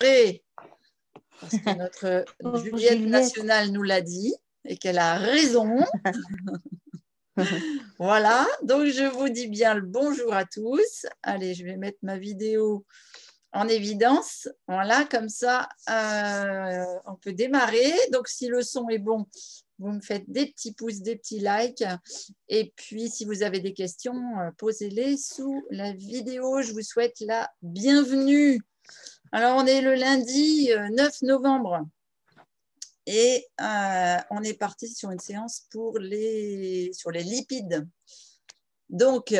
Et parce que notre Oh, Juliette Nationale nous l'a dit et qu'elle a raison. Voilà, donc je vous dis bien le bonjour à tous. Allez, je vais mettre ma vidéo en évidence. Voilà, comme ça, on peut démarrer. Donc, si le son est bon, vous me faites des petits pouces, des petits likes. Et puis, si vous avez des questions, posez-les sous la vidéo. Je vous souhaite la bienvenue. Alors, on est le lundi 9 novembre. Et on est parti sur une séance sur les lipides. Donc,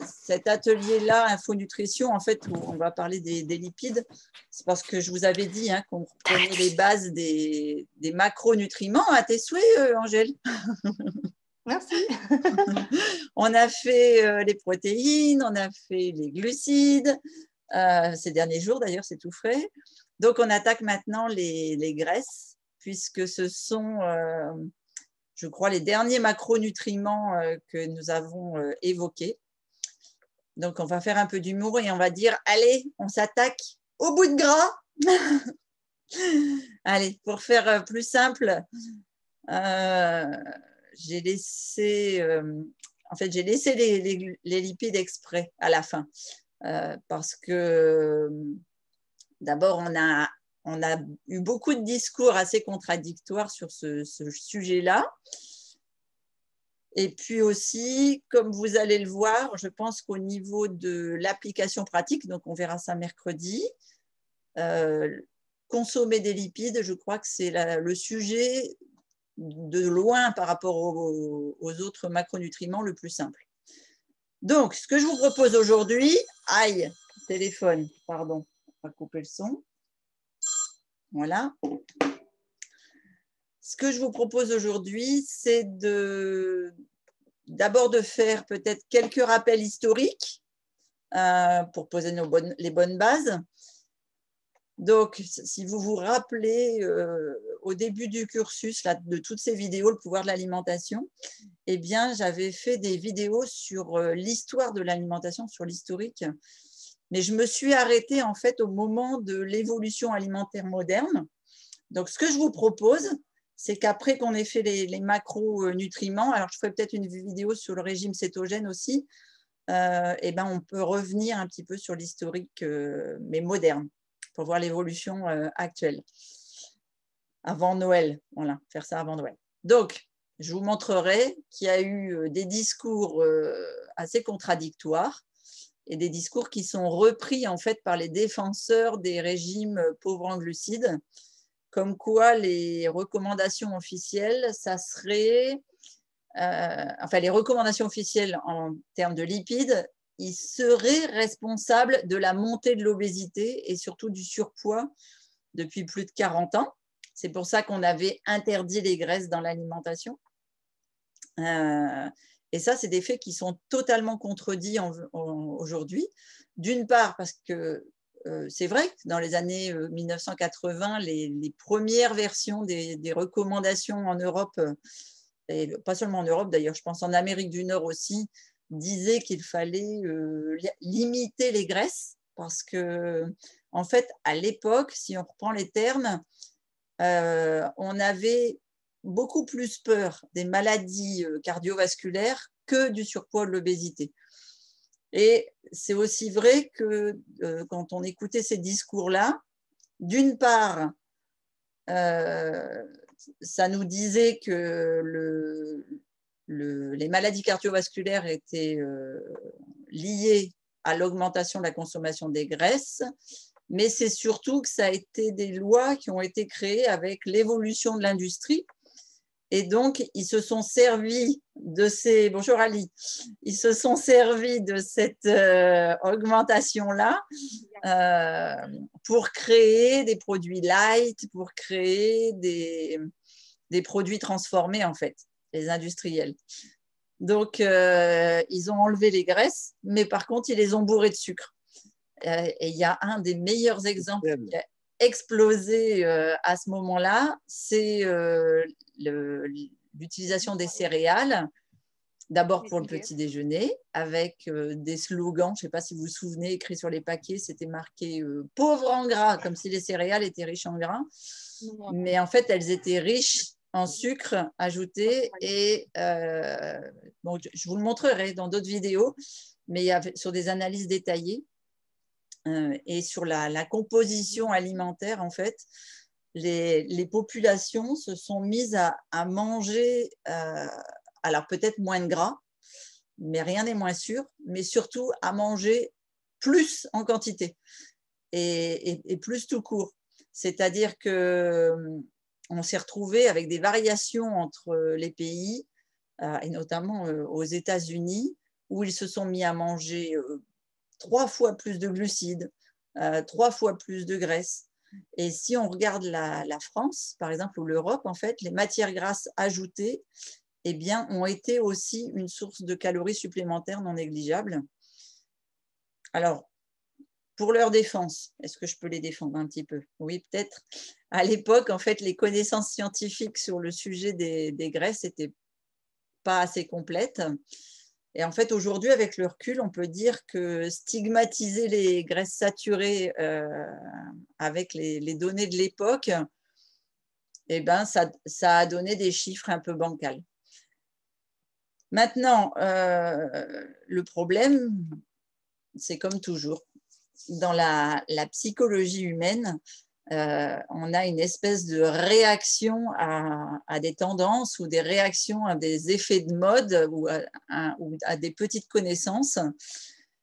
cet atelier-là, Infonutrition, en fait, où on va parler des lipides, c'est parce que je vous avais dit qu'on reprenait les bases des macronutriments. À tes souhaits, Angèle. Merci. On a fait les protéines, on a fait les glucides. Ces derniers jours, d'ailleurs, c'est tout frais. Donc, on attaque maintenant les graisses, puisque ce sont, je crois, les derniers macronutriments que nous avons évoqués. Donc, on va faire un peu d'humour et on va dire, allez, on s'attaque au bout de gras. Allez, pour faire plus simple, j'ai laissé, j'ai laissé les lipides exprès à la fin. Parce que d'abord, on a eu beaucoup de discours assez contradictoires sur ce sujet-là. Et puis aussi, comme vous allez le voir, je pense qu'au niveau de l'application pratique, donc on verra ça mercredi, consommer des lipides, je crois que c'est le sujet de loin par rapport aux autres macronutriments le plus simple. Donc, ce que je vous propose aujourd'hui, aïe, téléphone, pardon, on va couper le son. Voilà. Ce que je vous propose aujourd'hui, c'est d'abord de faire peut-être quelques rappels historiques pour poser les bonnes bases. Donc, si vous vous rappelez au début du cursus là, de toutes ces vidéos, le pouvoir de l'alimentation, eh bien, j'avais fait des vidéos sur l'histoire de l'alimentation, sur l'historique. Mais je me suis arrêtée en fait au moment de l'évolution alimentaire moderne. Donc, ce que je vous propose, c'est qu'après qu'on ait fait les macronutriments, alors je ferai peut-être une vidéo sur le régime cétogène aussi, eh ben, on peut revenir un petit peu sur l'historique, mais moderne, pour voir l'évolution actuelle. Avant Noël, voilà, faire ça avant Noël. Donc, je vous montrerai qu'il y a eu des discours assez contradictoires et des discours qui sont repris en fait par les défenseurs des régimes pauvres en glucides, comme quoi les recommandations officielles, ça serait, les recommandations officielles en termes de lipides, ils seraient responsables de la montée de l'obésité et surtout du surpoids depuis plus de 40 ans. C'est pour ça qu'on avait interdit les graisses dans l'alimentation. Et ça, c'est des faits qui sont totalement contredits aujourd'hui. D'une part, parce que c'est vrai que dans les années 1980, les premières versions des recommandations en Europe, et pas seulement en Europe d'ailleurs, je pense en Amérique du Nord aussi, disaient qu'il fallait limiter les graisses parce que, en fait, à l'époque, si on reprend les termes, on avait beaucoup plus peur des maladies cardiovasculaires que du surpoids, de l'obésité. Et c'est aussi vrai que quand on écoutait ces discours-là, d'une part, ça nous disait que les maladies cardiovasculaires étaient liées à l'augmentation de la consommation des graisses, mais c'est surtout que ça a été des lois qui ont été créées avec l'évolution de l'industrie. Et donc, ils se sont servis de ces… Bonjour Ali. Ils se sont servis de cette augmentation-là pour créer des produits light, pour créer des produits transformés, en fait, les industriels. Donc, ils ont enlevé les graisses, mais par contre, ils les ont bourrés de sucre. Et il y a un des meilleurs exemples qui a explosé à ce moment-là, c'est l'utilisation des céréales. D'abord pour le petit déjeuner, avec des slogans, je ne sais pas si vous vous souvenez, écrits sur les paquets, c'était marqué « pauvre en gras », comme si les céréales étaient riches en gras. Mais en fait, elles étaient riches en sucre ajouté. Et bon, je vous le montrerai dans d'autres vidéos, mais il y avait, sur des analyses détaillées et sur la composition alimentaire, en fait, les populations se sont mises à manger, alors peut-être moins de gras, mais rien n'est moins sûr, mais surtout à manger plus en quantité et plus tout court. C'est-à-dire qu'on s'est retrouvé avec des variations entre les pays, et notamment aux États-Unis, où ils se sont mis à manger 3 fois plus de glucides, 3 fois plus de graisse. Et si on regarde la France, par exemple, ou l'Europe, en fait, les matières grasses ajoutées eh bien, ont été aussi une source de calories supplémentaires non négligeables. Alors, pour leur défense, est-ce que je peux les défendre un petit peu? Oui, peut-être. À l'époque, en fait, les connaissances scientifiques sur le sujet des graisses n'étaient pas assez complètes. Et en fait, aujourd'hui, avec le recul, on peut dire que stigmatiser les graisses saturées avec les données de l'époque, eh ben, ça a donné des chiffres un peu bancals. Maintenant, le problème, c'est comme toujours. Dans la psychologie humaine, on a une espèce de réaction à des tendances ou des réactions à des effets de mode ou à des petites connaissances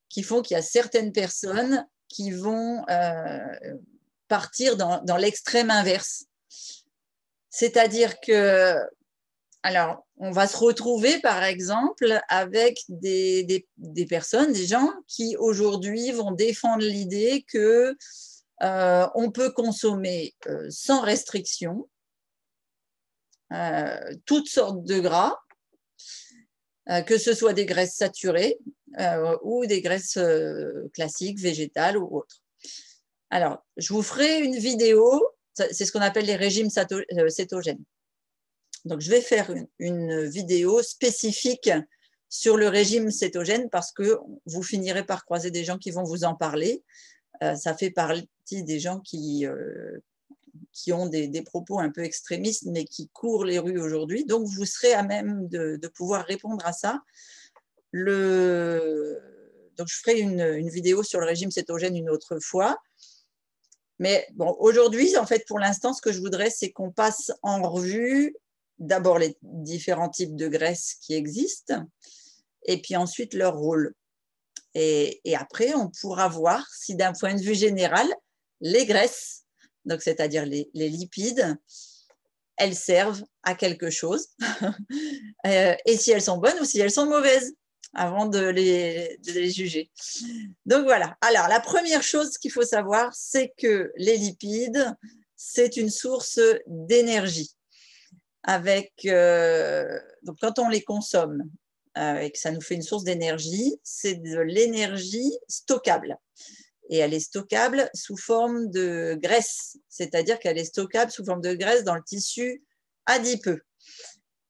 qui font qu'il y a certaines personnes qui vont partir dans l'extrême inverse. C'est-à-dire que, alors, on va se retrouver, par exemple, avec des personnes, des gens qui, aujourd'hui, vont défendre l'idée que on peut consommer sans restriction toutes sortes de gras, que ce soit des graisses saturées ou des graisses classiques, végétales ou autres. Alors, je vous ferai une vidéo, c'est ce qu'on appelle les régimes cétogènes. Donc, je vais faire une vidéo spécifique sur le régime cétogène parce que vous finirez par croiser des gens qui vont vous en parler. Ça fait partie des gens qui ont des propos un peu extrémistes, mais qui courent les rues aujourd'hui. Donc, vous serez à même de pouvoir répondre à ça. Donc, je ferai une vidéo sur le régime cétogène une autre fois. Mais bon, aujourd'hui, en fait, pour l'instant, ce que je voudrais, c'est qu'on passe en revue d'abord les différents types de graisses qui existent et puis ensuite leur rôle. Et après, on pourra voir si d'un point de vue général, les graisses, donc c'est-à-dire les lipides, elles servent à quelque chose et si elles sont bonnes ou si elles sont mauvaises avant de les juger. Donc voilà. Alors, la première chose qu'il faut savoir, c'est que les lipides, c'est une source d'énergie. Donc quand on les consomme et que ça nous fait une source d'énergie, c'est de l'énergie stockable. Et elle est stockable sous forme de graisse, c'est-à-dire qu'elle est stockable sous forme de graisse dans le tissu adipeux.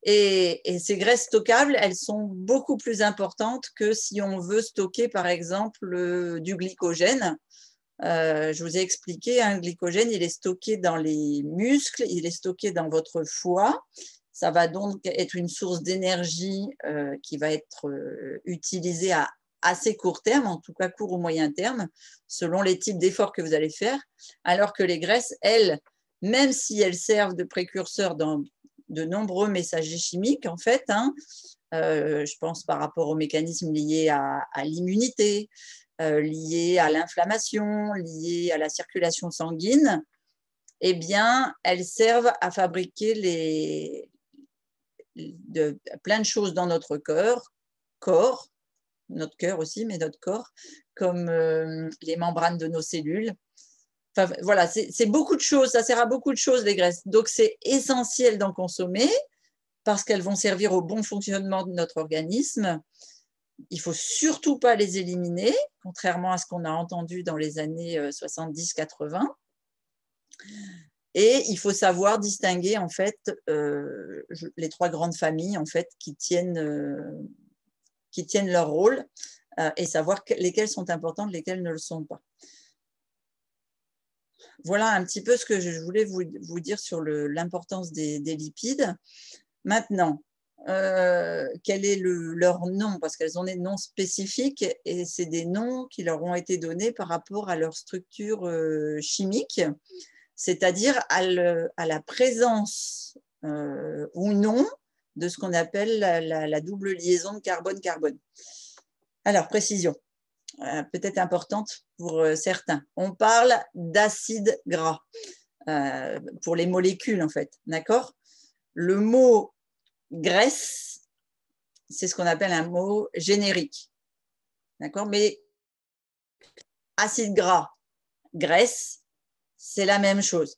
Et ces graisses stockables, elles sont beaucoup plus importantes que si on veut stocker, par exemple, du glycogène. Je vous ai expliqué, un glycogène, il est stocké dans les muscles, il est stocké dans votre foie. Ça va donc être une source d'énergie qui va être utilisée à assez court terme, en tout cas court ou moyen terme, selon les types d'efforts que vous allez faire, alors que les graisses, elles, même si elles servent de précurseurs dans de nombreux messagers chimiques, en fait, je pense par rapport aux mécanismes liés à l'immunité, liés à l'inflammation, liés à la circulation sanguine, eh bien, elles servent à fabriquer plein de choses dans notre corps, notre cœur aussi, mais notre corps, comme les membranes de nos cellules. Enfin, voilà, c'est beaucoup de choses, ça sert à beaucoup de choses, les graisses. Donc, c'est essentiel d'en consommer parce qu'elles vont servir au bon fonctionnement de notre organisme. Il ne faut surtout pas les éliminer, contrairement à ce qu'on a entendu dans les années 70-80. Et il faut savoir distinguer en fait les 3 grandes familles en fait qui tiennent qui tiennent leur rôle et savoir lesquelles sont importantes, lesquelles ne le sont pas. Voilà un petit peu ce que je voulais vous dire sur l'importance des lipides. Maintenant, quel est leur nom? Parce qu'elles ont des noms spécifiques et c'est des noms qui leur ont été donnés par rapport à leur structure chimique, c'est-à-dire à la présence ou non de ce qu'on appelle la double liaison de carbone-carbone. Alors, précision, peut-être importante pour certains. On parle d'acides gras pour les molécules, en fait, d'accord? Le mot graisse, c'est ce qu'on appelle un mot générique, d'accord? Mais acide gras, graisse, c'est la même chose,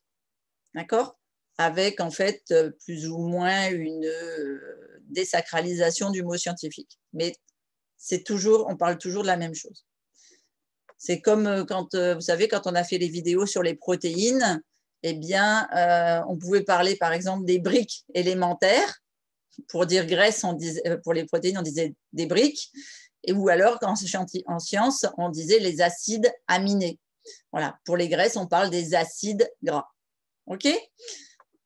d'accord? Avec en fait plus ou moins une désacralisation du mot scientifique. Mais c'est toujours, on parle toujours de la même chose. C'est comme quand, vous savez, quand on a fait les vidéos sur les protéines, eh bien, on pouvait parler par exemple des briques élémentaires. Pour dire graisse, on disait, pour les protéines, on disait des briques. Ou alors, en science, on disait les acides aminés. Voilà, pour les graisses, on parle des acides gras. OK?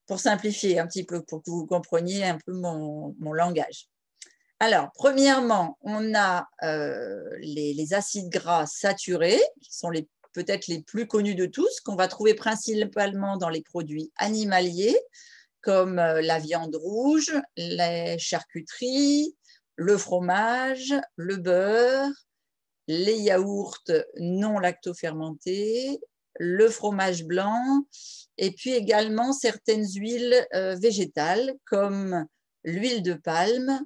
Pour simplifier un petit peu, pour que vous compreniez un peu mon langage. Alors, premièrement, on a les acides gras saturés, qui sont peut-être les plus connus de tous, qu'on va trouver principalement dans les produits animaliers, comme la viande rouge, les charcuteries, le fromage, le beurre, les yaourts non lactofermentés, le fromage blanc, et puis également certaines huiles végétales, comme l'huile de palme,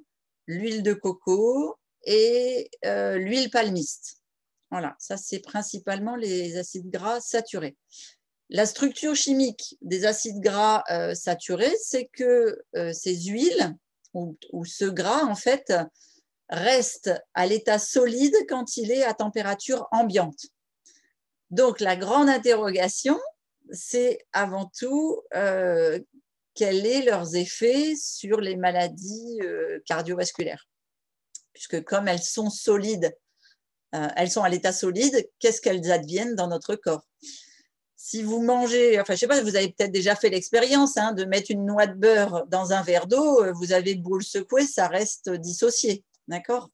l'huile de coco et l'huile palmiste. Voilà, ça c'est principalement les acides gras saturés. La structure chimique des acides gras saturés, c'est que ces huiles ou ce gras, en fait, reste à l'état solide quand il est à température ambiante. Donc, la grande interrogation, c'est avant tout quels sont leurs effets sur les maladies cardiovasculaires. Puisque comme elles sont solides, elles sont à l'état solide, qu'est-ce qu'elles adviennent dans notre corps? Si vous mangez, enfin je ne sais pas, vous avez peut-être déjà fait l'expérience de mettre une noix de beurre dans un verre d'eau, vous avez beau le secouer, ça reste dissocié, d'accord?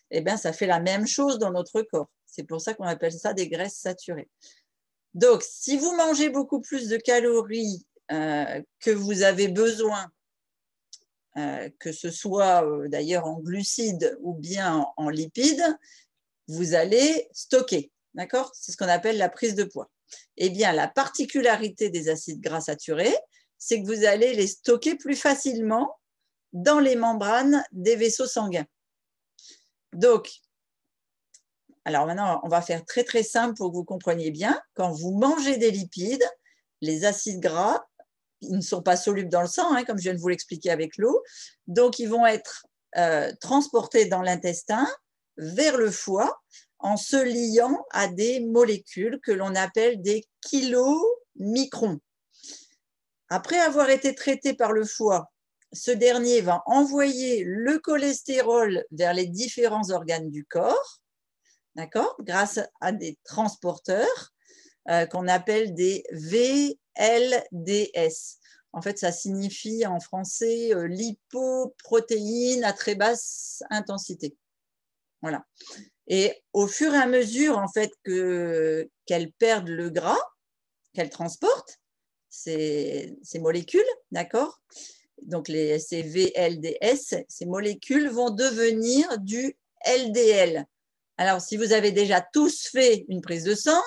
Eh bien, ça fait la même chose dans notre corps. C'est pour ça qu'on appelle ça des graisses saturées. Donc, si vous mangez beaucoup plus de calories que vous avez besoin, que ce soit d'ailleurs en glucides ou bien en lipides, vous allez stocker, d'accord? C'est ce qu'on appelle la prise de poids. Eh bien, la particularité des acides gras saturés, c'est que vous allez les stocker plus facilement dans les membranes des vaisseaux sanguins. Donc, alors maintenant, on va faire très très simple pour que vous compreniez bien. Quand vous mangez des lipides, les acides gras, ils ne sont pas solubles dans le sang, comme je viens de vous l'expliquer avec l'eau. Donc, ils vont être transportés dans l'intestin vers le foie en se liant à des molécules que l'on appelle des kilomicrons. Après avoir été traité par le foie, ce dernier va envoyer le cholestérol vers les différents organes du corps, d'accord, grâce à des transporteurs qu'on appelle des VLDS. En fait, ça signifie en français lipoprotéines à très basse intensité. Voilà. Et au fur et à mesure en fait qu'elles perdent le gras, qu'elles transportent, ces molécules, d'accord? Donc ces VLDS, ces molécules vont devenir du LDL. Alors, si vous avez déjà tous fait une prise de sang,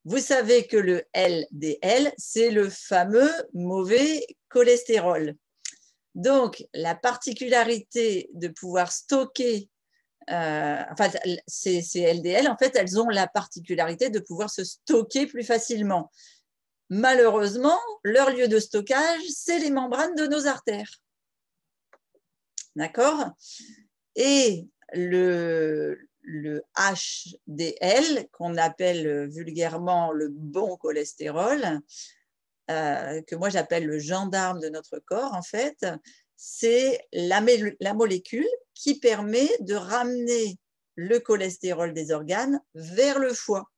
vous savez que le LDL, c'est le fameux mauvais cholestérol. Donc, la particularité de pouvoir stocker enfin, ces LDL, en fait, elles ont la particularité de pouvoir se stocker plus facilement. Malheureusement, leur lieu de stockage, c'est les membranes de nos artères. D'accord? Et le HDL, qu'on appelle vulgairement le bon cholestérol, que moi j'appelle le gendarme de notre corps, en fait, c'est la molécule qui permet de ramener le cholestérol des organes vers le foie.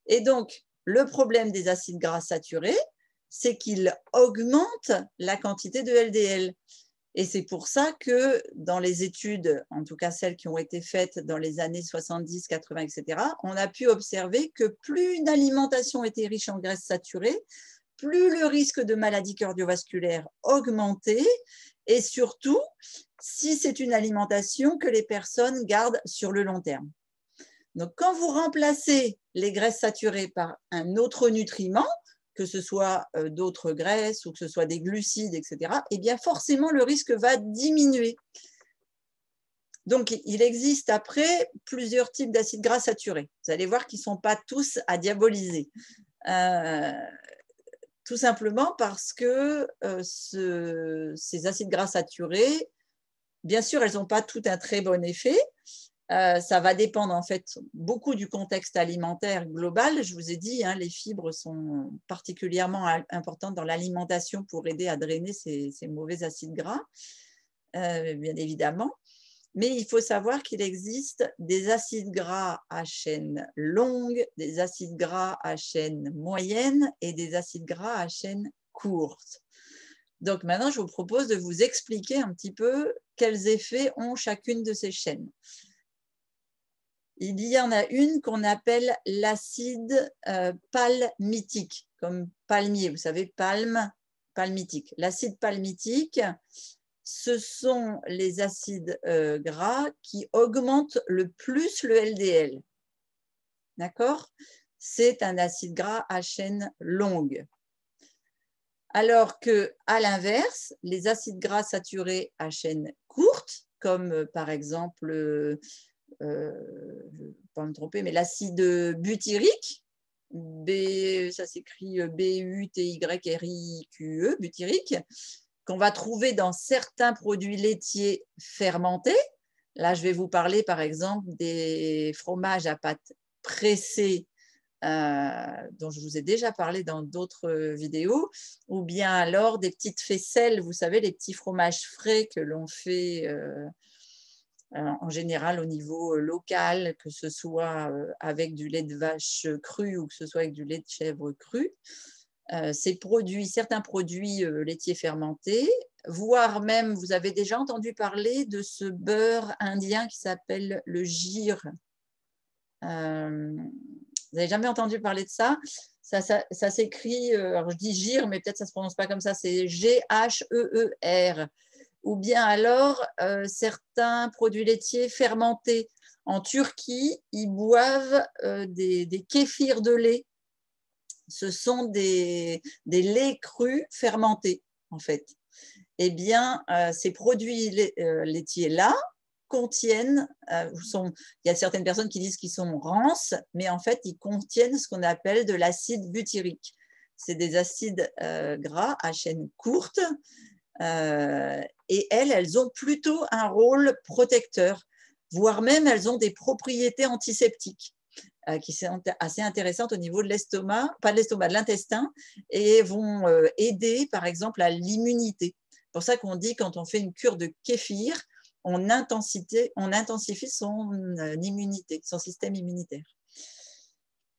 Et donc, le problème des acides gras saturés, c'est qu'ils augmentent la quantité de LDL. Et c'est pour ça que dans les études, en tout cas celles qui ont été faites dans les années 70, 80, etc., on a pu observer que plus une alimentation était riche en graisses saturées, plus le risque de maladie cardiovasculaire augmentait, et surtout si c'est une alimentation que les personnes gardent sur le long terme. Donc, quand vous remplacez les graisses saturées par un autre nutriment, que ce soit d'autres graisses ou que ce soit des glucides, etc., eh bien forcément, le risque va diminuer. Donc, il existe après plusieurs types d'acides gras saturés. Vous allez voir qu'ils ne sont pas tous à diaboliser. Tout simplement parce que ces acides gras saturés, bien sûr, elles n'ont pas tout un très bon effet. Ça va dépendre en fait beaucoup du contexte alimentaire global. Je vous ai dit, hein, les fibres sont particulièrement importantes dans l'alimentation pour aider à drainer ces mauvais acides gras, bien évidemment. Mais il faut savoir qu'il existe des acides gras à chaîne longue, des acides gras à chaîne moyenne et des acides gras à chaîne courte. Donc maintenant, je vous propose de vous expliquer un petit peu quels effets ont chacune de ces chaînes. Il y en a une qu'on appelle l'acide palmitique, comme palmier, vous savez, palme, palmitique. L'acide palmitique, ce sont les acides gras qui augmentent le plus le LDL. D'accord? C'est un acide gras à chaîne longue. Alors qu'à l'inverse, les acides gras saturés à chaîne courte, comme par exemple, je ne vais pas me tromper, mais l'acide butyrique, ça s'écrit B-U-T-Y-R-I-Q-E, butyrique, qu'on va trouver dans certains produits laitiers fermentés. Là, je vais vous parler par exemple des fromages à pâte pressée, dont je vous ai déjà parlé dans d'autres vidéos, ou bien alors des petites faisselles, vous savez, les petits fromages frais que l'on fait en général au niveau local, que ce soit avec du lait de vache cru ou que ce soit avec du lait de chèvre cru. Ces produits, certains produits laitiers fermentés, voire même, vous avez déjà entendu parler de ce beurre indien qui s'appelle le gyre. Vous n'avez jamais entendu parler de ça? Ça s'écrit, alors je dis gyre, mais peut-être ça ne se prononce pas comme ça, c'est G-H-E-E-R. Ou bien alors, certains produits laitiers fermentés. En Turquie, ils boivent des kéfirs de lait. Ce sont des laits crus fermentés, en fait. Eh bien, ces produits laitiers-là contiennent, il y a certaines personnes qui disent qu'ils sont rances, mais en fait, ils contiennent ce qu'on appelle de l'acide butyrique. C'est des acides gras à chaîne courte, et elles ont plutôt un rôle protecteur, voire même elles ont des propriétés antiseptiques qui sont assez intéressantes au niveau de l'estomac, pas de l'estomac, de l'intestin, et vont aider par exemple à l'immunité. C'est pour ça qu'on dit quand on fait une cure de kéfir, on intensifie son immunité, son système immunitaire.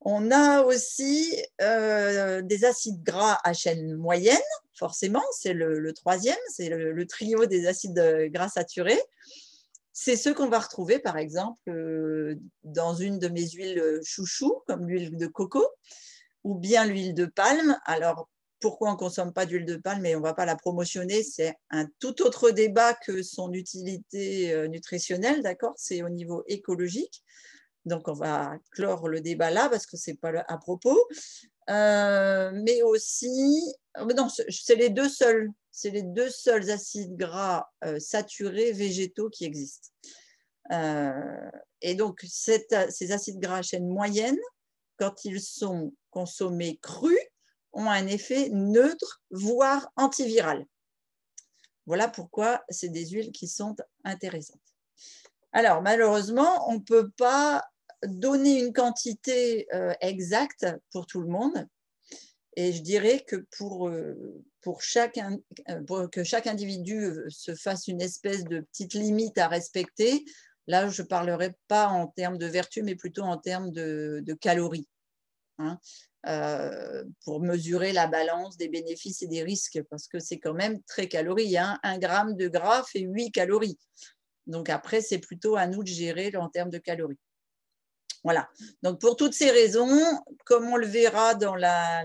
On a aussi des acides gras à chaîne moyenne, forcément, c'est le troisième, c'est le trio des acides gras saturés. C'est ceux qu'on va retrouver, par exemple, dans une de mes huiles chouchou, comme l'huile de coco, ou bien l'huile de palme. Alors, pourquoi on ne consomme pas d'huile de palme et on ne va pas la promotionner? C'est un tout autre débat que son utilité nutritionnelle, d'accord? C'est au niveau écologique. Donc, on va clore le débat là parce que ce n'est pas à propos. Mais aussi, non, c'est les deux seuls acides gras saturés végétaux qui existent. Et donc, ces acides gras à chaîne moyenne, quand ils sont consommés crus, ont un effet neutre, voire antiviral. Voilà pourquoi c'est des huiles qui sont intéressantes. Alors, malheureusement, on ne peut pas donner une quantité exacte pour tout le monde. Et je dirais que pour que chaque individu se fasse une espèce de petite limite à respecter, là, je ne parlerai pas en termes de vertu, mais plutôt en termes de calories, hein, pour mesurer la balance des bénéfices et des risques, parce que c'est quand même très calorique. Hein. 1 gramme de gras fait 8 calories. Donc après, c'est plutôt à nous de gérer en termes de calories. Voilà. Donc, pour toutes ces raisons, comme on le verra dans la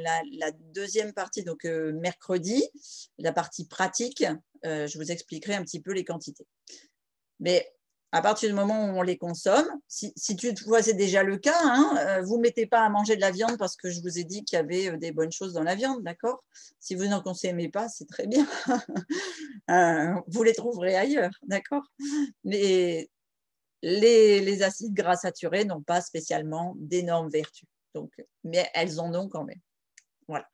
deuxième partie, donc mercredi, la partie pratique, je vous expliquerai un petit peu les quantités. Mais à partir du moment où on les consomme, si toutefois c'est déjà le cas, hein, vous ne mettez pas à manger de la viande parce que je vous ai dit qu'il y avait des bonnes choses dans la viande, d'accord? Si vous n'en consommez pas, c'est très bien. Vous les trouverez ailleurs, d'accord? Mais les acides gras saturés n'ont pas spécialement d'énormes vertus, donc, mais elles en ont quand même. Voilà.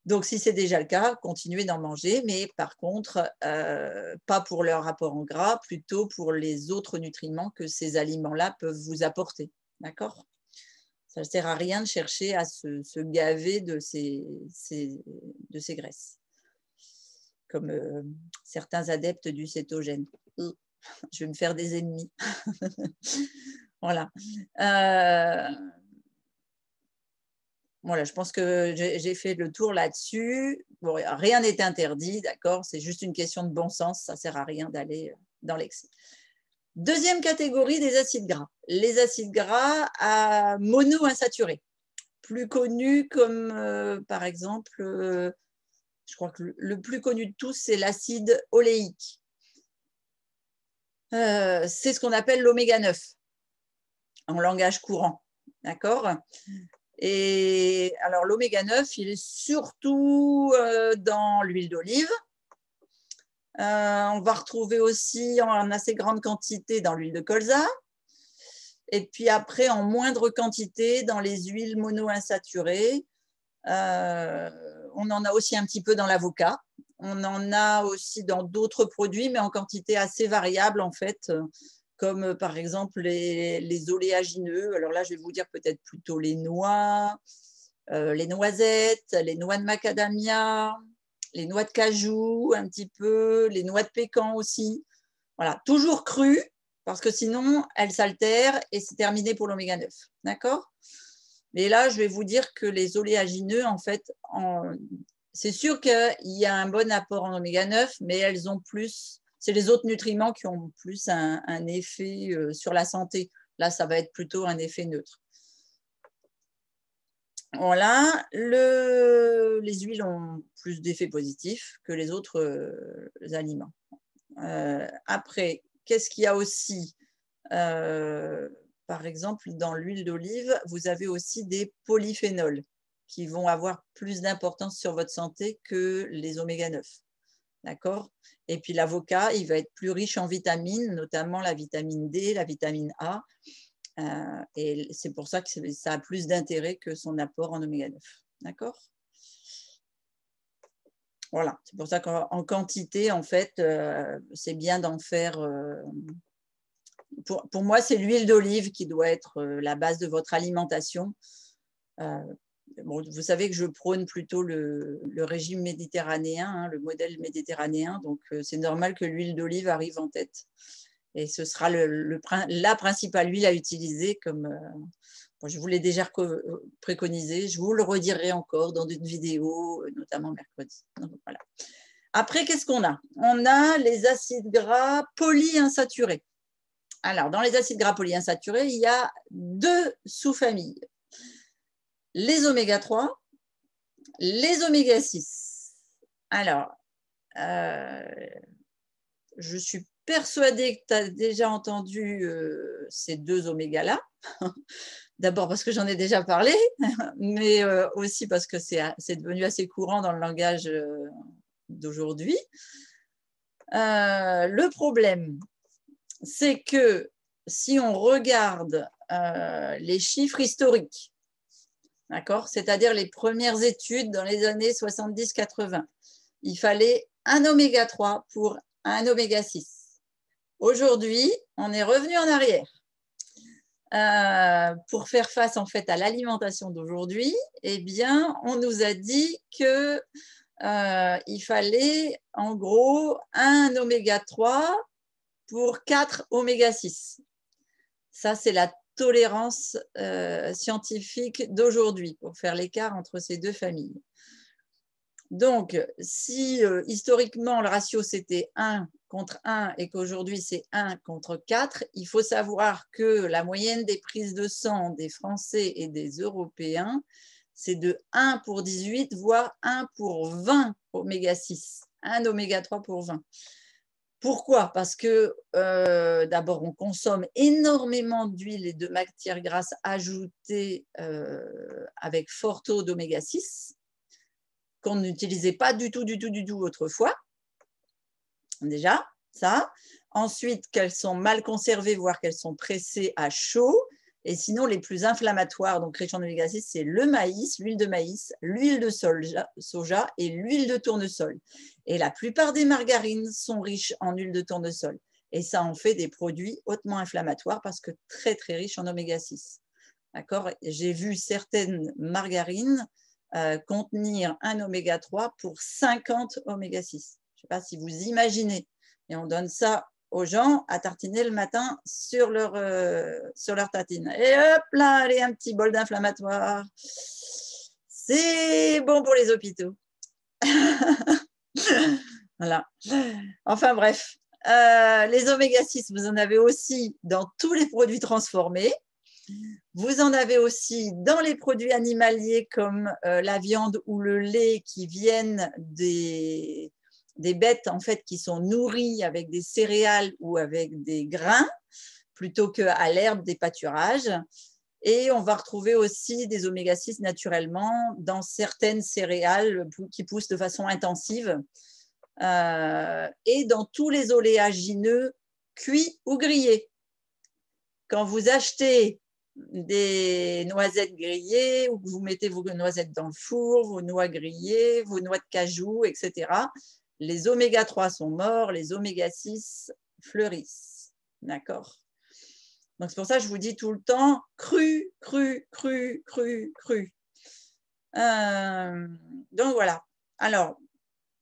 Donc, si c'est déjà le cas, continuez d'en manger, mais par contre, pas pour leur apport en gras, plutôt pour les autres nutriments que ces aliments-là peuvent vous apporter. D'accord? Ça ne sert à rien de chercher à se gaver de ces graisses, comme certains adeptes du cétogène. Je vais me faire des ennemis. Voilà. Voilà, je pense que j'ai fait le tour là-dessus. Bon, rien n'est interdit, d'accord? C'est juste une question de bon sens. Ça ne sert à rien d'aller dans l'excès. Deuxième catégorie des acides gras. Les acides gras monoinsaturés, plus connus comme, par exemple, je crois que le plus connu de tous, c'est l'acide oléique. C'est ce qu'on appelle l'oméga 9 en langage courant, d'accord? Et alors l'oméga 9, il est surtout dans l'huile d'olive. On va retrouver aussi en assez grande quantité dans l'huile de colza. Et puis après, en moindre quantité dans les huiles monoinsaturées. On en a aussi un petit peu dans l'avocat. On en a aussi dans d'autres produits, mais en quantité assez variable en fait, comme par exemple les oléagineux. Alors là, je vais vous dire peut-être plutôt les noix, les noisettes, les noix de macadamia, les noix de cajou un petit peu, les noix de pécan aussi. Voilà, toujours crues, parce que sinon, elles s'altèrent et c'est terminé pour l'oméga 9. D'accord ? Mais là, je vais vous dire que les oléagineux, en fait, c'est sûr qu'il y a un bon apport en oméga 9, mais elles ont plus, c'est les autres nutriments qui ont plus un effet sur la santé. Là, ça va être plutôt un effet neutre. Voilà, les huiles ont plus d'effets positifs que les autres aliments. Après, qu'est-ce qu'il y a aussi par exemple, dans l'huile d'olive, vous avez aussi des polyphénols qui vont avoir plus d'importance sur votre santé que les oméga 9. D'accord? Et puis l'avocat, il va être plus riche en vitamines, notamment la vitamine D, la vitamine A. Et c'est pour ça que ça a plus d'intérêt que son apport en oméga 9. D'accord? Voilà, c'est pour ça qu'en quantité, en fait, c'est bien d'en faire. Pour moi, c'est l'huile d'olive qui doit être la base de votre alimentation. Bon, vous savez que je prône plutôt le régime méditerranéen, hein, le modèle méditerranéen, donc c'est normal que l'huile d'olive arrive en tête. Et ce sera la principale huile à utiliser, comme bon, je vous l'ai déjà préconisé, je vous le redirai encore dans une vidéo, notamment mercredi. Donc, voilà. Après, qu'est-ce qu'on a? On a les acides gras polyinsaturés. Alors, dans les acides gras polyinsaturés, il y a 2 sous-familles. Les oméga 3, les oméga 6. Alors, je suis persuadée que tu as déjà entendu ces 2 omégas-là. D'abord parce que j'en ai déjà parlé, mais aussi parce que c'est devenu assez courant dans le langage d'aujourd'hui. Le problème, c'est que si on regarde les chiffres historiques, d'accord, c'est-à-dire les premières études dans les années 70-80, il fallait un oméga 3 pour un oméga 6. Aujourd'hui, on est revenu en arrière. pour faire face en fait à l'alimentation d'aujourd'hui, eh bien, on nous a dit que il fallait en gros un oméga 3 pour 4 oméga 6. Ça, c'est la tolérance scientifique d'aujourd'hui pour faire l'écart entre ces deux familles. Donc, si historiquement le ratio c'était 1 contre 1 et qu'aujourd'hui c'est 1 contre 4, il faut savoir que la moyenne des prises de sang des Français et des Européens, c'est de 1 pour 18, voire 1 pour 20 oméga 6, 1 oméga 3 pour 20. Pourquoi? Parce que d'abord, on consomme énormément d'huile et de matières grasses ajoutées avec fort taux d'oméga 6, qu'on n'utilisait pas du tout autrefois. Déjà, ça. Ensuite, qu'elles sont mal conservées, voire qu'elles sont pressées à chaud. Et sinon, les plus inflammatoires, donc riches en oméga 6, c'est le maïs, l'huile de maïs, l'huile de soja et l'huile de tournesol. Et la plupart des margarines sont riches en huile de tournesol. Et ça en fait des produits hautement inflammatoires parce que très, très riches en oméga 6. D'accord? J'ai vu certaines margarines contenir un oméga 3 pour 50 oméga 6. Je ne sais pas si vous imaginez. Et on donne ça aux gens à tartiner le matin sur leur tartine. Et hop là, allez, un petit bol d'inflammatoire. C'est bon pour les hôpitaux. Voilà. Enfin bref, les oméga 6, vous en avez aussi dans tous les produits transformés. Vous en avez aussi dans les produits animaliers comme la viande ou le lait qui viennent des bêtes en fait, qui sont nourries avec des céréales ou avec des grains plutôt qu'à l'herbe des pâturages. Et on va retrouver aussi des oméga 6 naturellement dans certaines céréales qui poussent de façon intensive et dans tous les oléagineux cuits ou grillés. Quand vous achetez des noisettes grillées ou que vous mettez vos noisettes dans le four, vos noix grillées, vos noix de cajou, etc., les oméga 3 sont morts, les oméga 6 fleurissent. D'accord? Donc, c'est pour ça que je vous dis tout le temps cru, cru, cru, cru, cru. Donc, voilà. Alors,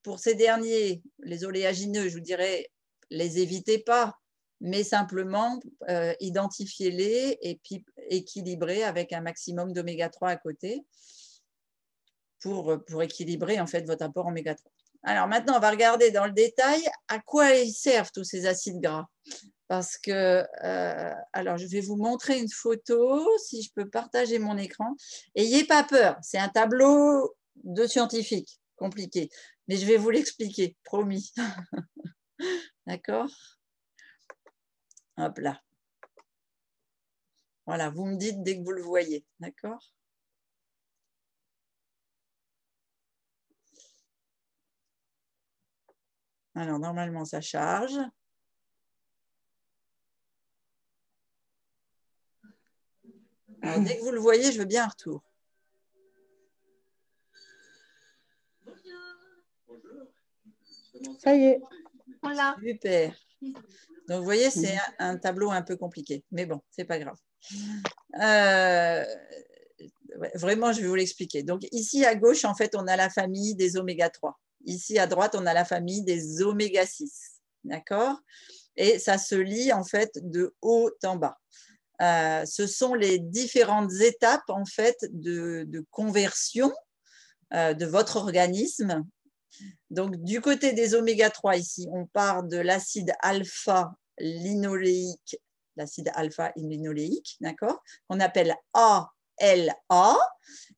pour ces derniers, les oléagineux, je vous dirais, les évitez pas, mais simplement identifiez-les et puis équilibrez avec un maximum d'oméga 3 à côté pour équilibrer en fait votre apport oméga 3. Alors maintenant, on va regarder dans le détail à quoi ils servent tous ces acides gras. Parce que, alors je vais vous montrer une photo, si je peux partager mon écran. Ayez pas peur, c'est un tableau de scientifique compliqué, mais je vais vous l'expliquer, promis. D'accord? Hop là. Voilà, vous me dites dès que vous le voyez, d'accord? Alors, normalement, ça charge. Alors, dès que vous le voyez, je veux bien un retour. Ça y est. Voilà. Super. Donc, vous voyez, c'est un tableau un peu compliqué, mais bon, c'est pas grave. Vraiment, je vais vous l'expliquer. Donc, ici à gauche, en fait, on a la famille des oméga 3. Ici à droite, on a la famille des oméga 6. D'accord? Et ça se lit en fait de haut en bas. Ce sont les différentes étapes en fait de conversion de votre organisme. Donc, du côté des oméga 3, ici, on part de l'acide alpha-linoléique, d'accord, qu'on appelle ALA,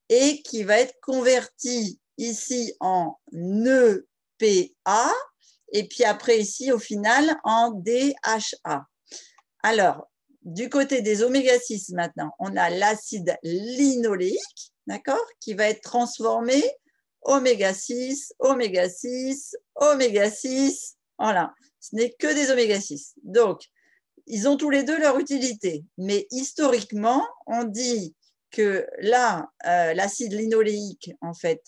et qui va être converti ici en EPA, et puis après ici, au final, en DHA. Alors, du côté des oméga 6 maintenant, on a l'acide linoléique, d'accord, qui va être transformé oméga 6, oméga 6, oméga 6. Voilà, ce n'est que des oméga 6. Donc, ils ont tous les deux leur utilité. Mais historiquement, on dit que là, l'acide linoléique, en fait,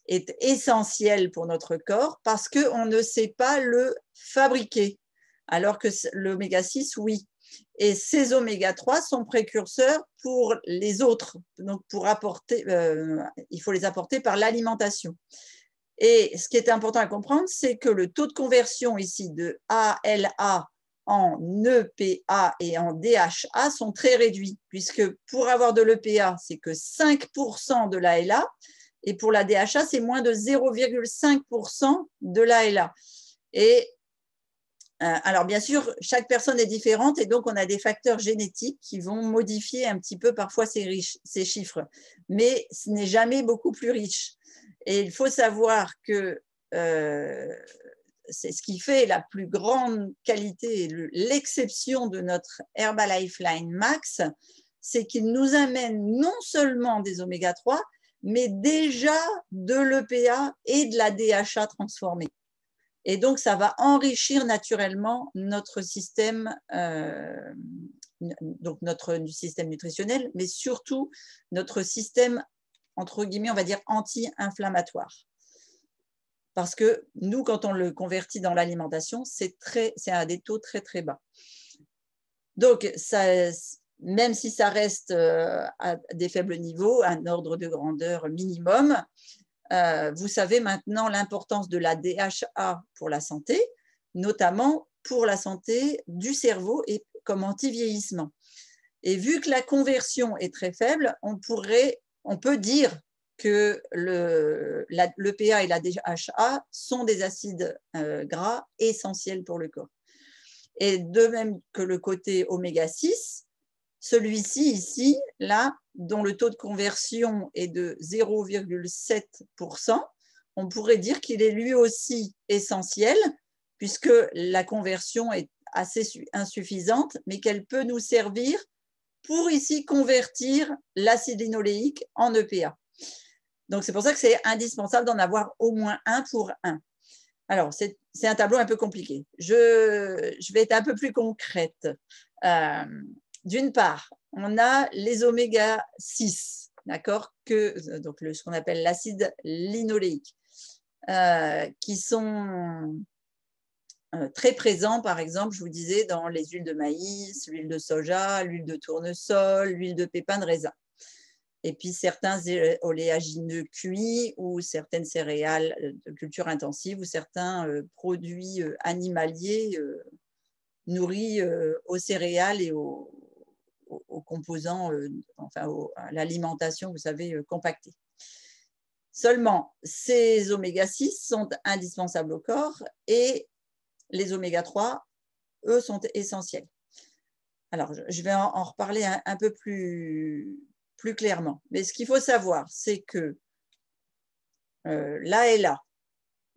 est essentiel pour notre corps parce qu'on ne sait pas le fabriquer. Alors que l'oméga 6, oui. Et ces oméga 3 sont précurseurs pour les autres. Donc, pour apporter, il faut les apporter par l'alimentation. Et ce qui est important à comprendre, c'est que le taux de conversion ici de ALA en EPA et en DHA sont très réduits, puisque pour avoir de l'EPA, c'est que 5% de l'ALA, et pour la DHA, c'est moins de 0,5% de l'ALA. Et alors, bien sûr, chaque personne est différente et donc on a des facteurs génétiques qui vont modifier un petit peu parfois ces chiffres, mais ce n'est jamais beaucoup plus riche. Et il faut savoir que c'est ce qui fait la plus grande qualité, l'exception de notre Herbalife Line Max, c'est qu'il nous amène non seulement des oméga 3, mais déjà de l'EPA et de la DHA transformée. Et donc, ça va enrichir naturellement notre système, donc notre système nutritionnel, mais surtout notre système, entre guillemets, on va dire anti-inflammatoire. Parce que nous, quand on le convertit dans l'alimentation, c'est à des taux très, très bas. Donc, ça, même si ça reste à des faibles niveaux, un ordre de grandeur minimum, vous savez maintenant l'importance de la DHA pour la santé, notamment pour la santé du cerveau et comme anti-vieillissement. Et vu que la conversion est très faible, on peut dire que l'EPA et la DHA sont des acides gras essentiels pour le corps. Et de même que le côté oméga 6, celui-ci ici, là, dont le taux de conversion est de 0,7%, on pourrait dire qu'il est lui aussi essentiel, puisque la conversion est assez insuffisante, mais qu'elle peut nous servir pour ici convertir l'acide linoléique en EPA. Donc, c'est pour ça que c'est indispensable d'en avoir au moins un pour un. Alors, c'est un tableau un peu compliqué. Je vais être un peu plus concrète. D'une part, on a les oméga 6, d'accord, donc ce qu'on appelle l'acide linoléique, qui sont très présents, par exemple, je vous disais, dans les huiles de maïs, l'huile de soja, l'huile de tournesol, l'huile de pépins de raisin. Et puis certains oléagineux cuits ou certaines céréales de culture intensive ou certains produits animaliers nourris aux céréales et aux composants, enfin à l'alimentation, vous savez, compactée. Seulement, ces oméga 6 sont indispensables au corps et les oméga 3, eux, sont essentiels. Alors, je vais en reparler un peu plus clairement. Mais ce qu'il faut savoir, c'est que l'ALA,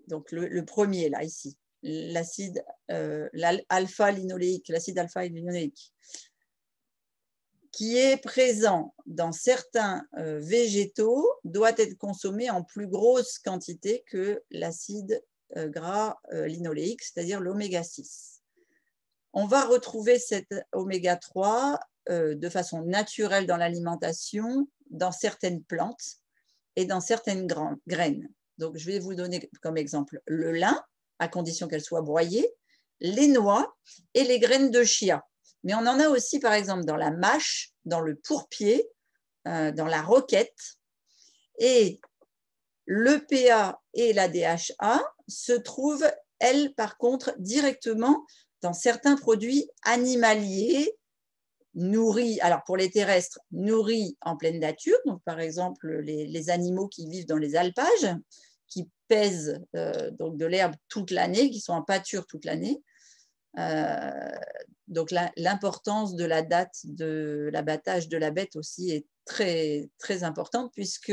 donc le premier là, ici, l'acide alpha-linoléique, l'acide alpha-linoléique, qui est présent dans certains végétaux, doit être consommé en plus grosse quantité que l'acide gras linoléique, c'est-à-dire l'oméga 6. On va retrouver cet oméga 3 de façon naturelle dans l'alimentation, dans certaines plantes et dans certaines graines. Donc, je vais vous donner comme exemple le lin, à condition qu'elle soit broyée, les noix et les graines de chia. Mais on en a aussi, par exemple, dans la mâche, dans le pourpier, dans la roquette. Et l'EPA et la DHA se trouvent, elles, par contre, directement dans certains produits animaliers nourris, alors pour les terrestres, nourris en pleine nature, donc par exemple les animaux qui vivent dans les alpages, qui pèsent donc de l'herbe toute l'année, qui sont en pâture toute l'année. Donc l'importance de la date de l'abattage de la bête aussi est très, très importante, puisque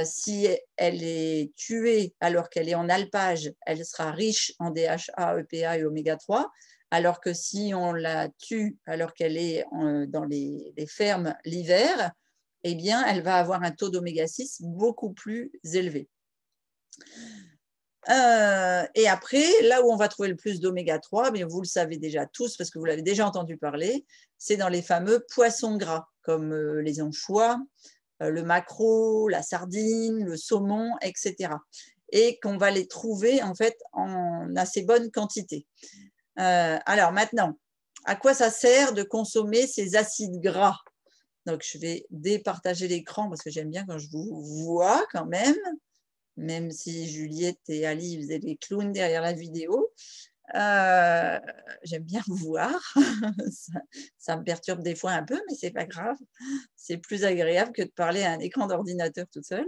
si elle est tuée alors qu'elle est en alpage, elle sera riche en DHA, EPA et oméga 3, alors que si on la tue alors qu'elle est dans les fermes l'hiver, eh bien, elle va avoir un taux d'oméga 6 beaucoup plus élevé. Et après, là où on va trouver le plus d'oméga 3, mais vous le savez déjà tous parce que vous l'avez déjà entendu parler, c'est dans les fameux poissons gras, comme les anchois, le maquereau, la sardine, le saumon, etc. Et qu'on va les trouver en fait en assez bonne quantité. Alors maintenant, à quoi ça sert de consommer ces acides gras? Donc, je vais départager l'écran parce que j'aime bien quand je vous vois quand même si Juliette et Ali faisaient les clowns derrière la vidéo. J'aime bien vous voir. Ça me perturbe des fois un peu, mais c'est pas grave. C'est plus agréable que de parler à un écran d'ordinateur tout seul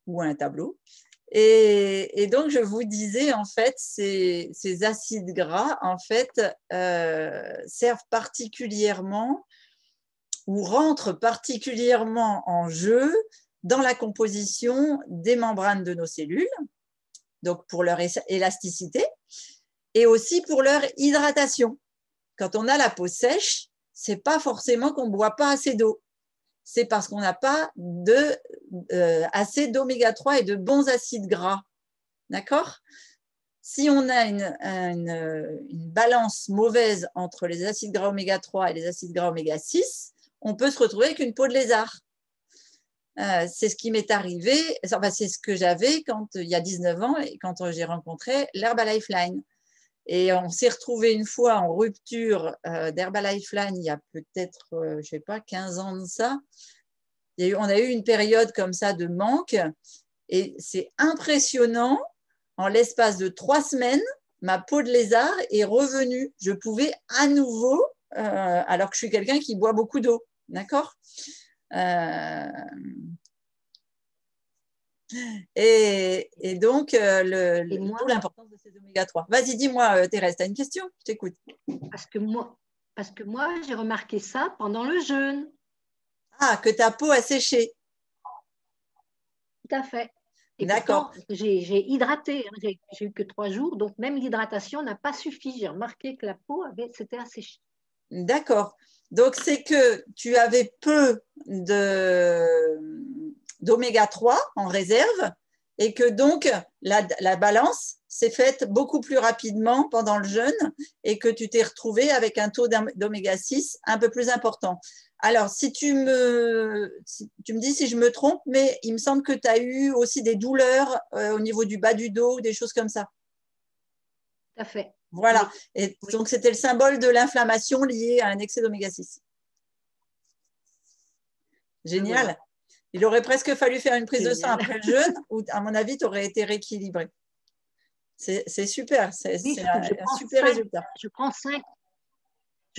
ou à un tableau. Et donc, je vous disais, en fait, ces acides gras, en fait, servent particulièrement ou rentrent particulièrement en jeu dans la composition des membranes de nos cellules, donc pour leur élasticité, et aussi pour leur hydratation. Quand on a la peau sèche, ce n'est pas forcément qu'on ne boit pas assez d'eau. C'est parce qu'on n'a pas assez d'oméga 3 et de bons acides gras. D'accord? Si on a une balance mauvaise entre les acides gras oméga 3 et les acides gras oméga 6, on peut se retrouver avec une peau de lézard. C'est ce qui m'est arrivé, enfin, c'est ce que j'avais il y a 19 ans et quand j'ai rencontré l'Herbalife-Line. Et on s'est retrouvé une fois en rupture d'Herbalife-Line il y a peut-être, je ne sais pas, 15 ans de ça. On a eu une période comme ça de manque et c'est impressionnant. En l'espace de 3 semaines, ma peau de lézard est revenue. Je pouvais à nouveau, alors que je suis quelqu'un qui boit beaucoup d'eau. D'accord ? Et donc, d'où l'importance de ces oméga 3. Vas-y, dis-moi, Thérèse, tu as une question? Je t'écoute. Parce que moi, j'ai remarqué ça pendant le jeûne. Ah, que ta peau a séché. Tout à fait. Et d'accord. Pourtant, j'ai hydraté. J'ai eu que 3 jours, donc même l'hydratation n'a pas suffi. J'ai remarqué que la peau s'était asséchée. D'accord. Donc, c'est que tu avais peu d'oméga 3 en réserve et que donc la balance s'est faite beaucoup plus rapidement pendant le jeûne et que tu t'es retrouvé avec un taux d'oméga 6 un peu plus important. Alors, si tu me dis si je me trompe, mais il me semble que tu as eu aussi des douleurs au niveau du bas du dos, des choses comme ça. Tout à fait. Voilà. Oui. Et oui. Donc, c'était le symbole de l'inflammation liée à un excès d'oméga 6. Génial. Voilà. Il aurait presque fallu faire une prise de sang après le jeûne, ou à mon avis, tu aurais été rééquilibré. C'est super, c'est un super résultat. Je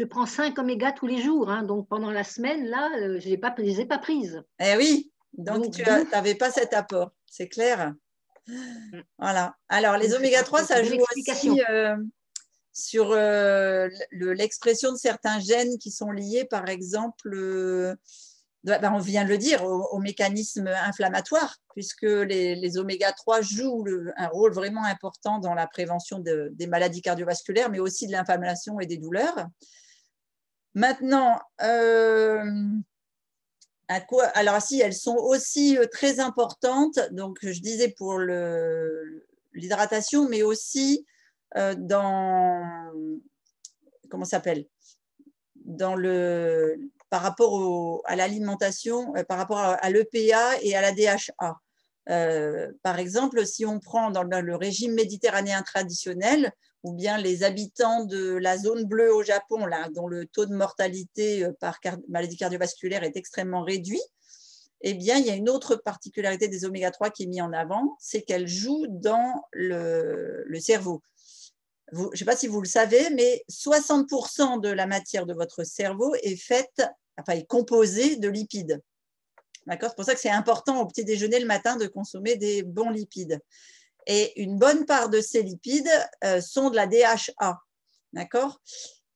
prends 5 oméga tous les jours, hein, donc pendant la semaine, là, je ne les ai pas prises. Eh oui, donc tu n'avais pas cet apport, c'est clair. Voilà. Alors, les oméga 3, ça joue aussi sur l'expression de certains gènes qui sont liés, par exemple, on vient de le dire, au mécanisme inflammatoire, puisque les oméga 3 jouent un rôle vraiment important dans la prévention des maladies cardiovasculaires, mais aussi de l'inflammation et des douleurs. Maintenant, alors si, elles sont aussi très importantes, donc je disais pour l'hydratation, mais aussi comment ça s'appelle, par rapport à l'alimentation, par rapport à l'EPA et à la DHA. Par exemple, si on prend dans le régime méditerranéen traditionnel, ou bien les habitants de la zone bleue au Japon, là, dont le taux de mortalité par maladie cardiovasculaire est extrêmement réduit, eh bien, il y a une autre particularité des oméga 3 qui est mise en avant, c'est qu'elles jouent dans le cerveau. Je ne sais pas si vous le savez, mais 60% de la matière de votre cerveau est composée de lipides. D'accord ? C'est pour ça que c'est important au petit déjeuner le matin de consommer des bons lipides. Et une bonne part de ces lipides sont de la DHA. D'accord ?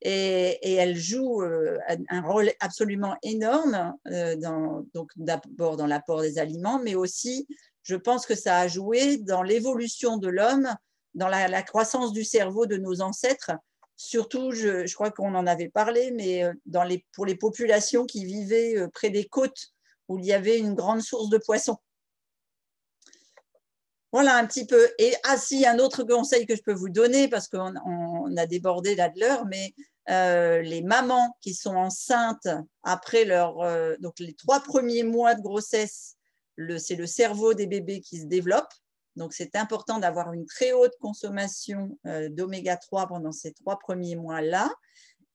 Et elles jouent un rôle absolument énorme, donc d'abord dans l'apport des aliments, mais aussi, je pense que ça a joué dans l'évolution de l'homme, dans la croissance du cerveau de nos ancêtres, surtout, je crois qu'on en avait parlé, mais pour les populations qui vivaient près des côtes où il y avait une grande source de poissons. Voilà un petit peu. Et si, un autre conseil que je peux vous donner, parce qu'on a débordé là de l'heure, mais les mamans qui sont enceintes après donc les 3 premiers mois de grossesse, c'est le cerveau des bébés qui se développe. Donc, c'est important d'avoir une très haute consommation d'oméga 3 pendant ces 3 premiers mois-là.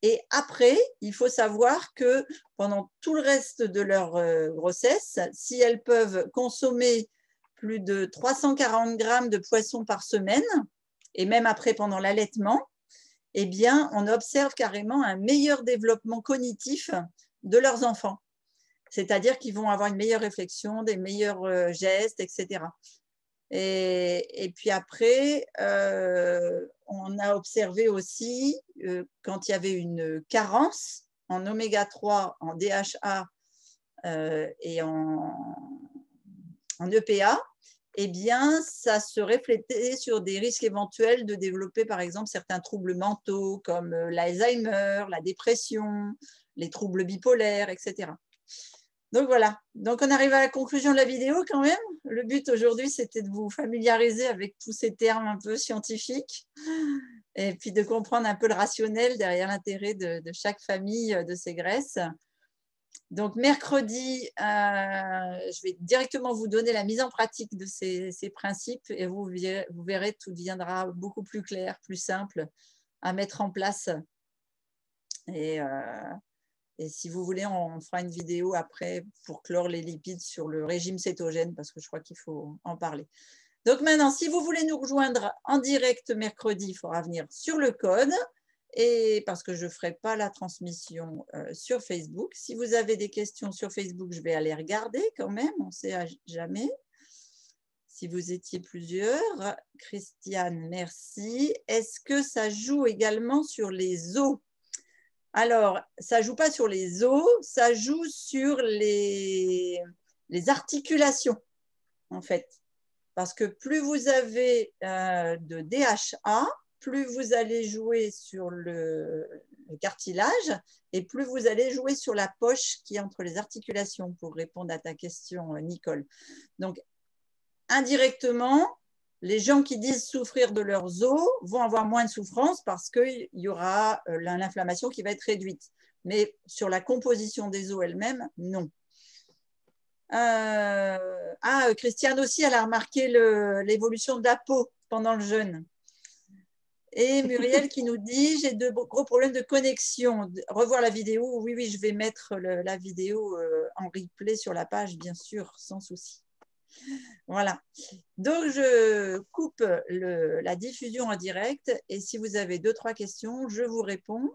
Et après, il faut savoir que pendant tout le reste de leur grossesse, si elles peuvent consommer plus de 340 grammes de poisson par semaine, et même après pendant l'allaitement, eh bien, on observe carrément un meilleur développement cognitif de leurs enfants. C'est-à-dire qu'ils vont avoir une meilleure réflexion, des meilleurs gestes, etc. Et puis après, on a observé aussi, quand il y avait une carence en oméga 3, en DHA et en EPA, eh bien, ça se reflétait sur des risques éventuels de développer, par exemple, certains troubles mentaux comme l'Alzheimer, la dépression, les troubles bipolaires, etc. Donc voilà, donc on arrive à la conclusion de la vidéo quand même. Le but aujourd'hui, c'était de vous familiariser avec tous ces termes un peu scientifiques et puis de comprendre un peu le rationnel derrière l'intérêt de chaque famille de ces graisses. Donc mercredi, je vais directement vous donner la mise en pratique de ces principes et vous verrez, tout deviendra beaucoup plus clair, plus simple à mettre en place. Et si vous voulez, on fera une vidéo après pour clore les lipides sur le régime cétogène parce que je crois qu'il faut en parler. Donc maintenant, si vous voulez nous rejoindre en direct mercredi, il faudra venir sur le code et parce que je ne ferai pas la transmission sur Facebook. Si vous avez des questions sur Facebook, je vais aller regarder quand même, on ne sait jamais. Si vous étiez plusieurs, Christiane, merci. Est-ce que ça joue également sur les os? Alors, ça ne joue pas sur les os, ça joue sur les articulations, en fait. Parce que plus vous avez de DHA, plus vous allez jouer sur le cartilage et plus vous allez jouer sur la poche qui est entre les articulations, pour répondre à ta question, Nicole. Donc, indirectement, les gens qui disent souffrir de leurs os vont avoir moins de souffrance parce qu'il y aura l'inflammation qui va être réduite. Mais sur la composition des os elle-même, non. Christiane aussi, elle a remarqué l'évolution de la peau pendant le jeûne. Et Muriel qui nous dit, j'ai de gros problèmes de connexion. Revoir la vidéo, oui, je vais mettre la vidéo en replay sur la page, bien sûr, sans souci. Voilà. Donc, je coupe la diffusion en direct et si vous avez 2-3 questions, je vous réponds.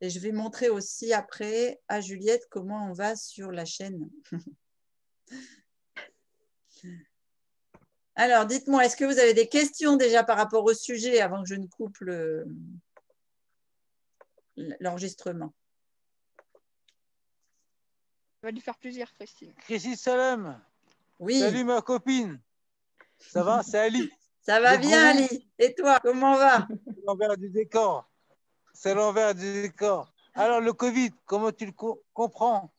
Et je vais montrer aussi après à Juliette comment on va sur la chaîne. Alors, dites-moi, est-ce que vous avez des questions déjà par rapport au sujet avant que je ne coupe l'enregistrement? Ça va lui faire plaisir, Christine. Christine Salem. Oui. Salut ma copine. Ça va, c'est Ali. Ça va bien, Ali. Et toi, comment va? C'est l'envers du décor. C'est l'envers du décor. Alors, le Covid, comment tu le comprends?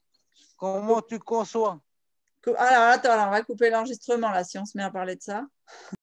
Comment tu le conçois? Alors, attends, on va couper l'enregistrement là si on se met à parler de ça.